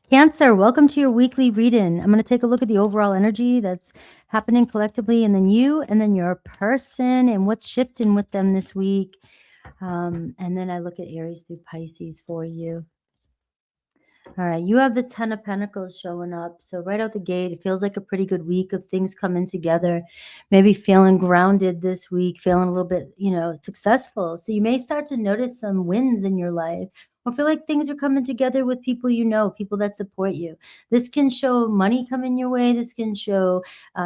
Cancer, welcome to your weekly reading. I'm going to take a look at the overall energy that's happening collectively, and then you, and then your person, and what's shifting with them this week. And then I look at Aries through Pisces for you. All right, you have the 10 of Pentacles showing up. So right out the gate, it feels like a pretty good week of things coming together. Maybe feeling grounded this week, feeling a little bit, successful. So you may start to notice some wins in your life, or feel like things are coming together with people you know, people that support you. This can show money coming your way. This can show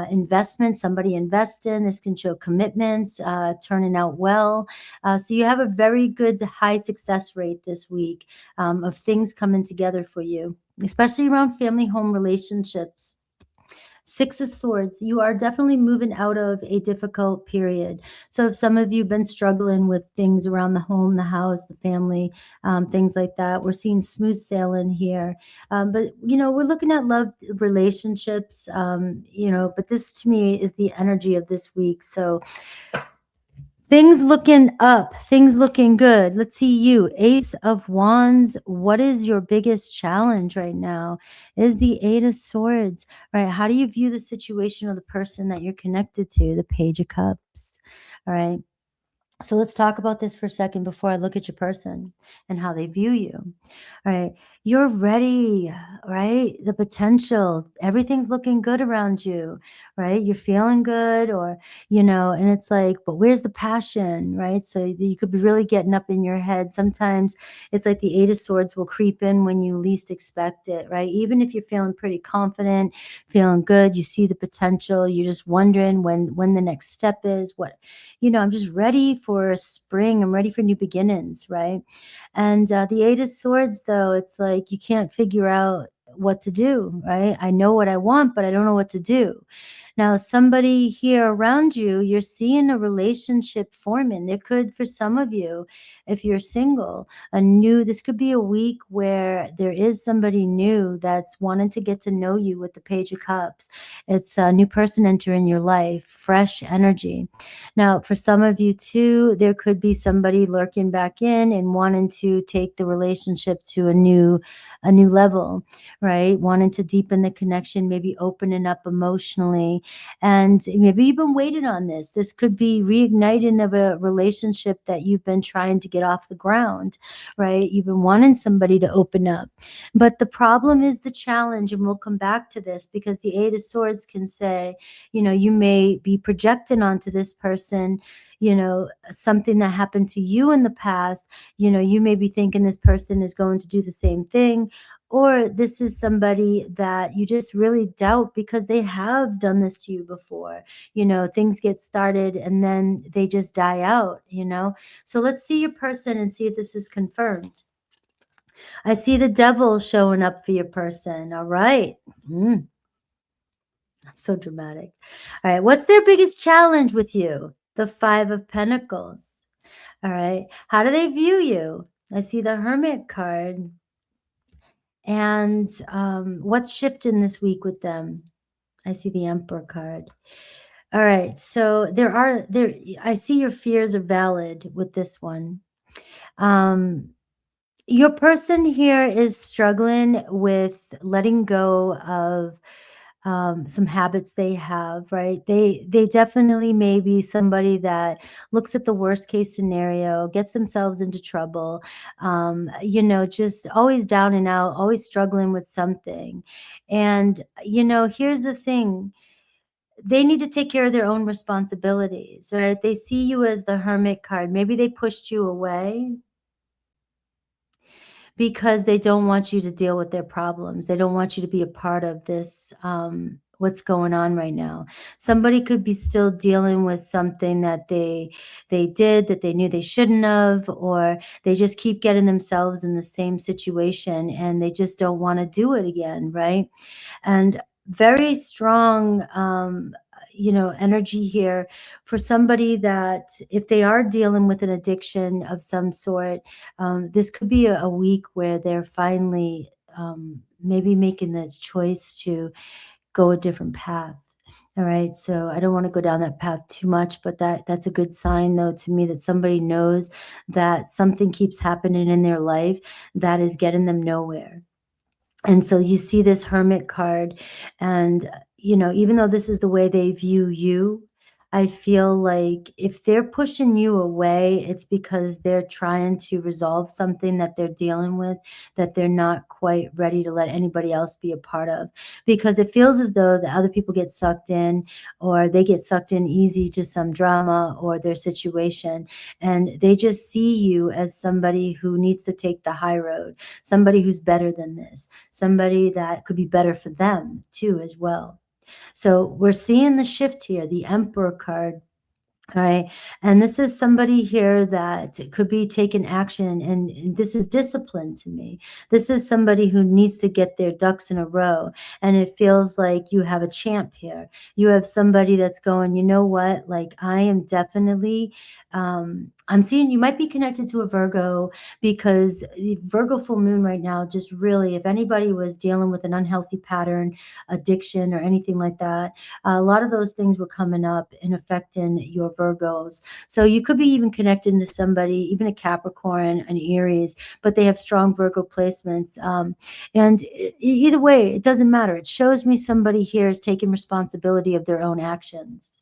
investment, somebody invest in. This can show commitments turning out well. So you have a very good high success rate this week of things coming together for you, especially around family home relationships. Six of Swords, you are definitely moving out of a difficult period. So if some of you have been struggling with things around the home, the house, the family, things like that, we're seeing smooth sailing here. But, we're looking at love relationships, but this to me is the energy of this week. So things looking up, things looking good. Let's see you. Ace of Wands. What is your biggest challenge right now? Is the Eight of Swords, right? How do you view the situation or the person that you're connected to? The Page of Cups, all right? So let's talk about this for a second before I look at your person and how they view you. All right. You're ready, right? The potential, everything's looking good around you, right? You're feeling good, or, and it's like, but where's the passion, right? So you could be really getting up in your head. Sometimes it's like the Eight of Swords will creep in when you least expect it, right? Even if you're feeling pretty confident, feeling good, you see the potential, you're just wondering when the next step is, I'm just ready for spring. I'm ready for new beginnings, right? And the Eight of Swords, though, it's like you can't figure out what to do, right? I know what I want, but I don't know what to do. Now, somebody here around you, you're seeing a relationship forming. There could, for some of you, if you're single, this could be a week where there is somebody new that's wanting to get to know you with the Page of Cups. It's a new person entering your life, fresh energy. Now, for some of you too, there could be somebody lurking back in and wanting to take the relationship to a new level, right? Wanting to deepen the connection, maybe opening up emotionally. And maybe you've been waiting on this. This could be reigniting of a relationship that you've been trying to get off the ground, right? You've been wanting somebody to open up. But the problem is the challenge, and we'll come back to this, because the Eight of Swords can say, you may be projecting onto this person, something that happened to you in the past. You may be thinking this person is going to do the same thing, or this is somebody that you just really doubt because they have done this to you before. Things get started and then they just die out, So let's see your person and see if this is confirmed. I see the Devil showing up for your person. All right. I'm so dramatic. All right. What's their biggest challenge with you? The Five of Pentacles. All right. How do they view you? I see the Hermit card. And what's shifting this week with them? I see the Emperor card. All right. So I see your fears are valid with this one. Your person here is struggling with letting go of some habits they have, right? They definitely may be somebody that looks at the worst case scenario, gets themselves into trouble, just always down and out, always struggling with something. And, here's the thing. They need to take care of their own responsibilities, right? They see you as the Hermit card. Maybe they pushed you away because they don't want you to deal with their problems. They don't want you to be a part of this, what's going on right now. Somebody could be still dealing with something that they did that they knew they shouldn't have, or they just keep getting themselves in the same situation and they just don't want to do it again, right? And very strong energy here for somebody that, if they are dealing with an addiction of some sort, this could be a week where they're finally maybe making the choice to go a different path. All right. So I don't want to go down that path too much, but that's a good sign, though, to me, that somebody knows that something keeps happening in their life that is getting them nowhere. And so you see this Hermit card, and, even though this is the way they view you, I feel like if they're pushing you away, it's because they're trying to resolve something that they're dealing with that they're not quite ready to let anybody else be a part of. Because it feels as though the other people get sucked in, or they get sucked in easy to some drama or their situation, and they just see you as somebody who needs to take the high road, somebody who's better than this, somebody that could be better for them too as well. So we're seeing the shift here, the Emperor card. All right. And this is somebody here that could be taking action. And this is discipline to me. This is somebody who needs to get their ducks in a row. And it feels like you have a champ here. You have somebody that's going, you know what? Like, I am definitely, I'm seeing you might be connected to a Virgo, because the Virgo full moon right now, just really, if anybody was dealing with an unhealthy pattern, addiction, or anything like that, a lot of those things were coming up and affecting your Virgos. So you could be even connected to somebody, even a Capricorn, an Aries, but they have strong Virgo placements. And either way, it doesn't matter. It shows me somebody here is taking responsibility of their own actions.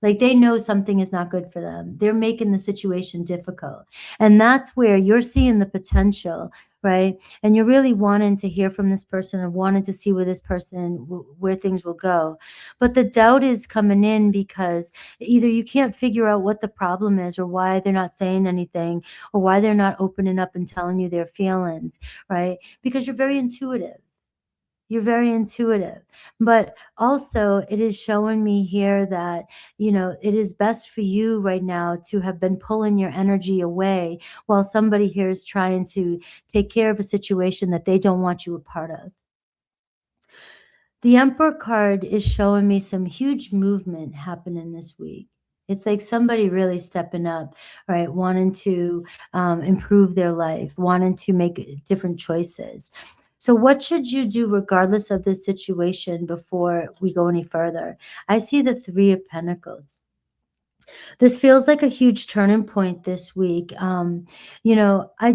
Like, they know something is not good for them. They're making the situation difficult. And that's where you're seeing the potential, right? And you're really wanting to hear from this person and wanting to see where this person, where things will go. But the doubt is coming in because either you can't figure out what the problem is, or why they're not saying anything, or why they're not opening up and telling you their feelings, right? Because you're very intuitive. You're very intuitive. But also, it is showing me here that, it is best for you right now to have been pulling your energy away while somebody here is trying to take care of a situation that they don't want you a part of. The Emperor card is showing me some huge movement happening this week. It's like somebody really stepping up, right? Wanting to improve their life, wanting to make different choices. So, what should you do regardless of this situation before we go any further? I see the Three of Pentacles. This feels like a huge turning point this week. I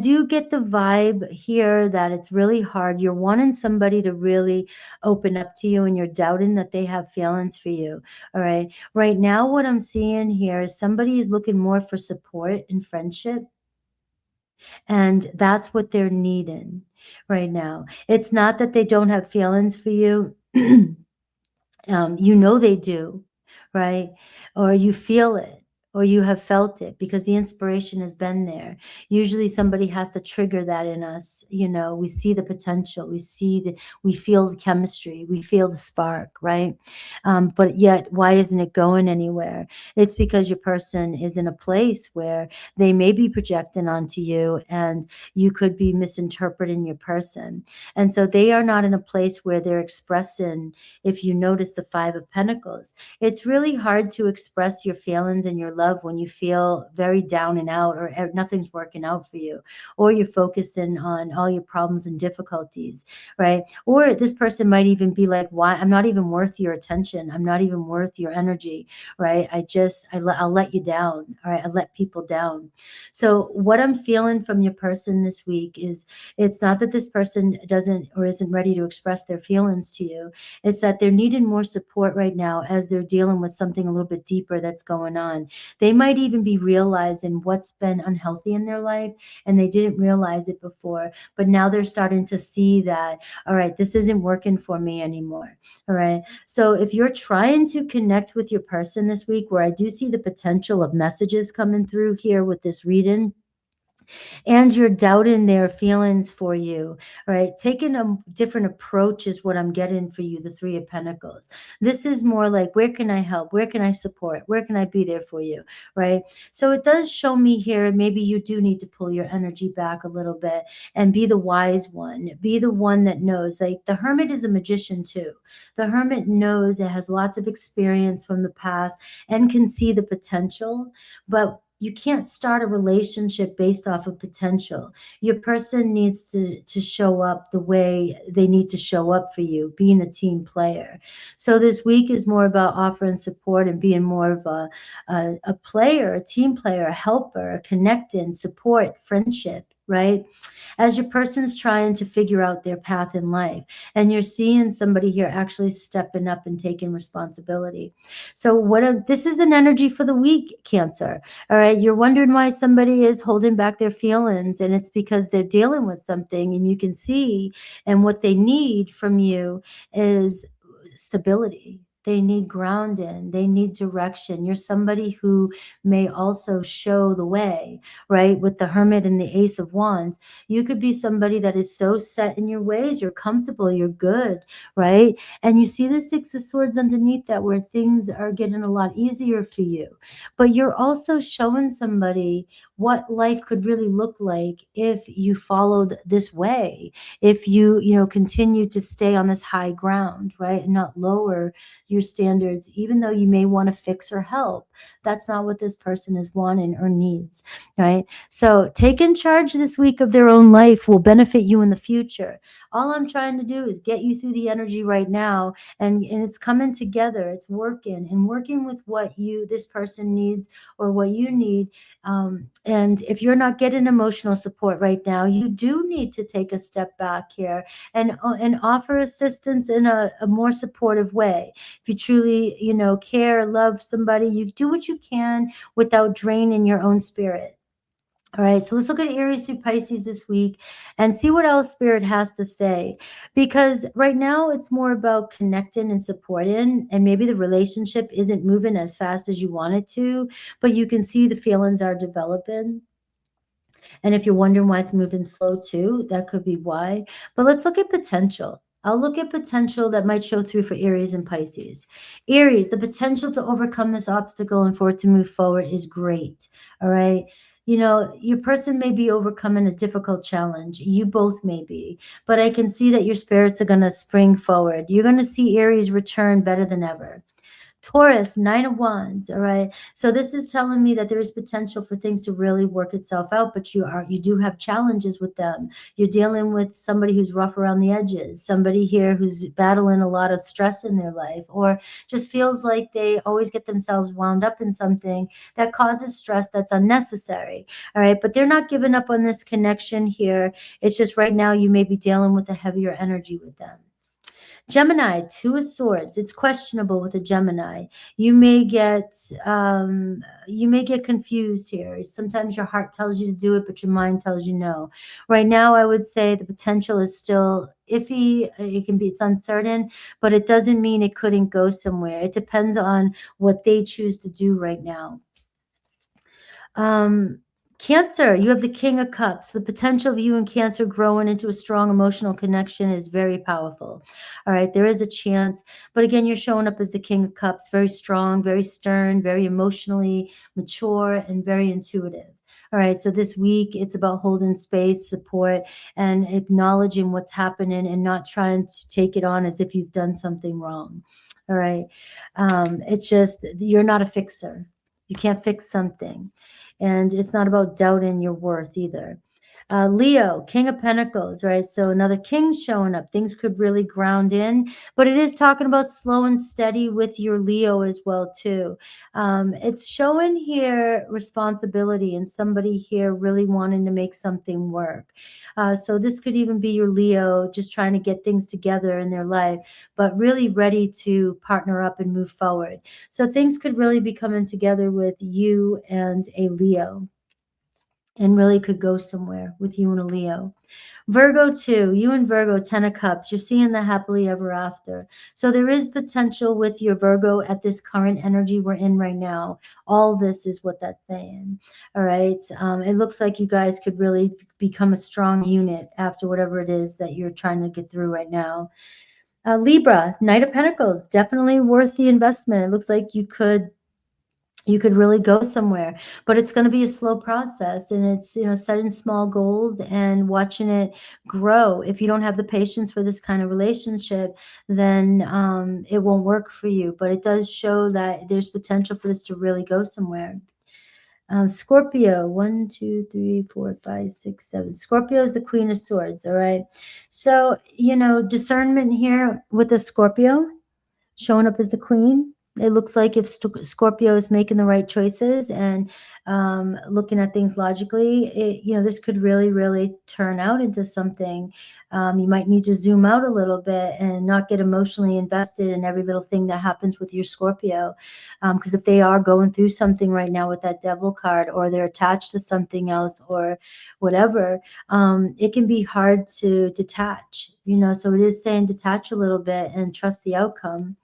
do get the vibe here that it's really hard. You're wanting somebody to really open up to you, and you're doubting that they have feelings for you. All right. Right now, what I'm seeing here is somebody is looking more for support and friendship, and that's what they're needing right now. It's not that they don't have feelings for you. They do, right? Or you feel it, or you have felt it because the inspiration has been there. Usually somebody has to trigger that in us. We see the potential, we feel the chemistry, we feel the spark, right? But yet, why isn't it going anywhere? It's because your person is in a place where they may be projecting onto you, and you could be misinterpreting your person. And so they are not in a place where they're expressing. If you notice the Five of Pentacles, it's really hard to express your feelings and your love when you feel very down and out, or nothing's working out for you, or you're focusing on all your problems and difficulties, right? Or this person might even be like, why? I'm not even worth your attention. I'm not even worth your energy, right? I'll let you down. All right. I let people down. So what I'm feeling from your person this week is, it's not that this person doesn't or isn't ready to express their feelings to you. It's that they're needing more support right now as they're dealing with something a little bit deeper that's going on. They might even be realizing what's been unhealthy in their life, and they didn't realize it before, but now they're starting to see that, all right, this isn't working for me anymore. All right. So if you're trying to connect with your person this week, where I do see the potential of messages coming through here with this reading, and you're doubting their feelings for you, right? Taking a different approach is what I'm getting for you, the Three of Pentacles. This is more like, where can I help? Where can I support? Where can I be there for you, right? So it does show me here, maybe you do need to pull your energy back a little bit and be the wise one. Be the one that knows. Like, the Hermit is a magician too. The Hermit knows, it has lots of experience from the past and can see the potential, but you can't start a relationship based off of potential. Your person needs to show up the way they need to show up for you, being a team player. So this week is more about offering support and being more of a player, a team player, a helper, a connecting, support, friendship. right? As your person's trying to figure out their path in life. And you're seeing somebody here actually stepping up and taking responsibility. So this is an energy for the week, Cancer. All right. You're wondering why somebody is holding back their feelings, and it's because they're dealing with something, and you can see, and what they need from you is stability. They need grounding. They need direction. You're somebody who may also show the way, right? With the Hermit and the Ace of Wands, you could be somebody that is so set in your ways. You're comfortable. You're good, right? And you see the Six of Swords underneath that, where things are getting a lot easier for you. But you're also showing somebody what life could really look like if you followed this way, if you continue to stay on this high ground, right, and not lower your standards, even though you may want to fix or help. That's not what this person is wanting or needs, right? So taking charge this week of their own life will benefit you in the future. All I'm trying to do is get you through the energy right now, and it's coming together. It's working with what this person needs or what you need. And if you're not getting emotional support right now, you do need to take a step back here and offer assistance in a more supportive way. If you truly, care, love somebody, you do what you can without draining your own spirit. All right, so let's look at Aries through Pisces this week and see what else Spirit has to say. Because right now it's more about connecting and supporting, and maybe the relationship isn't moving as fast as you want it to, but you can see the feelings are developing. And if you're wondering why it's moving slow too, that could be why. But let's look at potential. I'll look at potential that might show through for Aries and Pisces. Aries, the potential to overcome this obstacle and for it to move forward is great. All right. Your person may be overcoming a difficult challenge. You both may be. But I can see that your spirits are going to spring forward. You're going to see Aries return better than ever. Taurus, Nine of Wands. All right. So this is telling me that there is potential for things to really work itself out, but you do have challenges with them. You're dealing with somebody who's rough around the edges, somebody here who's battling a lot of stress in their life, or just feels like they always get themselves wound up in something that causes stress that's unnecessary. All right. But they're not giving up on this connection here. It's just right now you may be dealing with a heavier energy with them. Gemini, Two of Swords. It's questionable with a Gemini. You may get confused here. Sometimes your heart tells you to do it, but your mind tells you no. Right now, I would say the potential is still iffy. It's uncertain, but it doesn't mean it couldn't go somewhere. It depends on what they choose to do right now. Cancer, you have the King of Cups. The potential of you and Cancer growing into a strong emotional connection is very powerful. All right, there is a chance. But again, you're showing up as the King of Cups, very strong, very stern, very emotionally mature, and very intuitive. All right, so this week it's about holding space, support, and acknowledging what's happening and not trying to take it on as if you've done something wrong. All right, it's just you're not a fixer. You can't fix something. And it's not about doubting your worth either. Leo, King of Pentacles, right? So another king showing up. Things could really ground in, but it is talking about slow and steady with your Leo as well too. It's showing here responsibility and somebody here really wanting to make something work. So this could even be your Leo just trying to get things together in their life, but really ready to partner up and move forward. So things could really be coming together with you and a Leo, and really could go somewhere with you and a Leo. Virgo too, you and Virgo, 10 of Cups, you're seeing the happily ever after. So there is potential with your Virgo at this current energy we're in right now. All this is what that's saying. All right. It looks like you guys could really become a strong unit after whatever it is that you're trying to get through right now. Libra, Knight of Pentacles, definitely worth the investment. It looks like you could really go somewhere, but it's going to be a slow process, and it's setting small goals and watching it grow. If you don't have the patience for this kind of relationship, then it won't work for you, but it does show that there's potential for this to really go somewhere. Scorpio, 1, 2, 3, 4, 5, 6, 7. Scorpio is the Queen of Swords. All right, so discernment here with the Scorpio showing up as the Queen. It looks like if Scorpio is making the right choices and looking at things logically, this could really, really turn out into something. You might need to zoom out a little bit and not get emotionally invested in every little thing that happens with your Scorpio. Because if they are going through something right now with that Devil card, or they're attached to something else or whatever, it can be hard to detach, so it is saying detach a little bit and trust the outcome.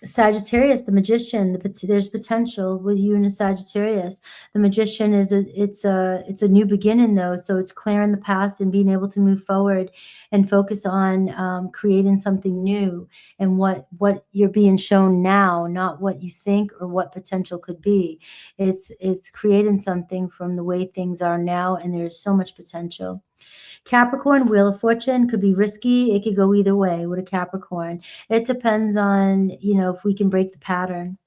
Sagittarius, the magician, there's potential with you and a Sagittarius. The magician it's a new beginning though. So it's clearing the past and being able to move forward and focus on creating something new and what you're being shown now, not what you think or what potential could be. It's creating something from the way things are now, and there's so much potential. Capricorn, Wheel of Fortune could be risky. It could go either way with a Capricorn. It depends on, if we can break the pattern.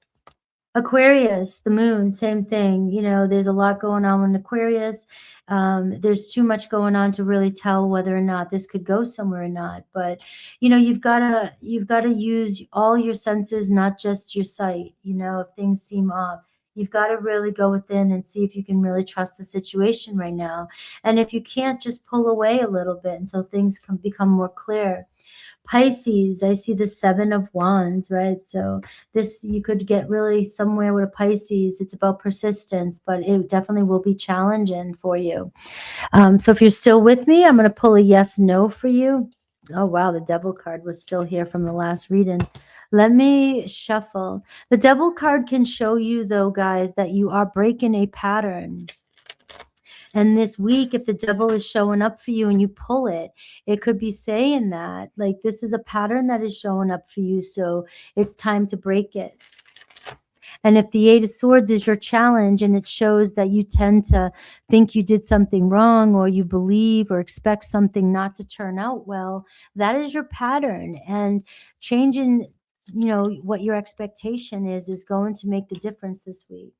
Aquarius, the moon, same thing. There's a lot going on with Aquarius. There's too much going on to really tell whether or not this could go somewhere or not. But, you've got to use all your senses, not just your sight. If things seem off, you've got to really go within and see if you can really trust the situation right now. And if you can't, just pull away a little bit until things can become more clear. Pisces, I see the 7 of Wands, right? So you could get really somewhere with a Pisces. It's about persistence, but it definitely will be challenging for you. So if you're still with me, I'm going to pull a yes, no for you. Oh, wow. The Devil card was still here from the last reading. Let me shuffle. The Devil card can show you, though, guys, that you are breaking a pattern. And this week, if the Devil is showing up for you and you pull it, it could be saying that, like, this is a pattern that is showing up for you, so it's time to break it. And if the 8 of Swords is your challenge and it shows that you tend to think you did something wrong, or you believe or expect something not to turn out well, that is your pattern. And changing, what your expectation is going to make the difference this week.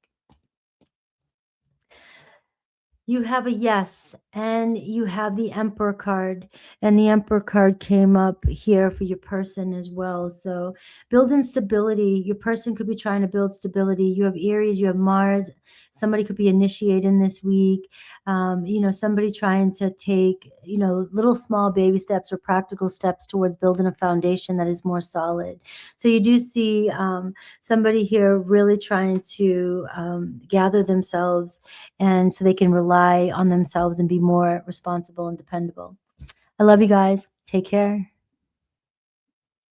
You have a yes, and you have the Emperor card, and the Emperor card came up here for your person as well. So building stability, your person could be trying to build stability. You have Aries, you have Mars. Somebody could be initiating this week. Somebody trying to take, little small baby steps or practical steps towards building a foundation that is more solid. So you do see somebody here really trying to gather themselves, and so they can rely on themselves and be more responsible and dependable. I love you guys. Take care.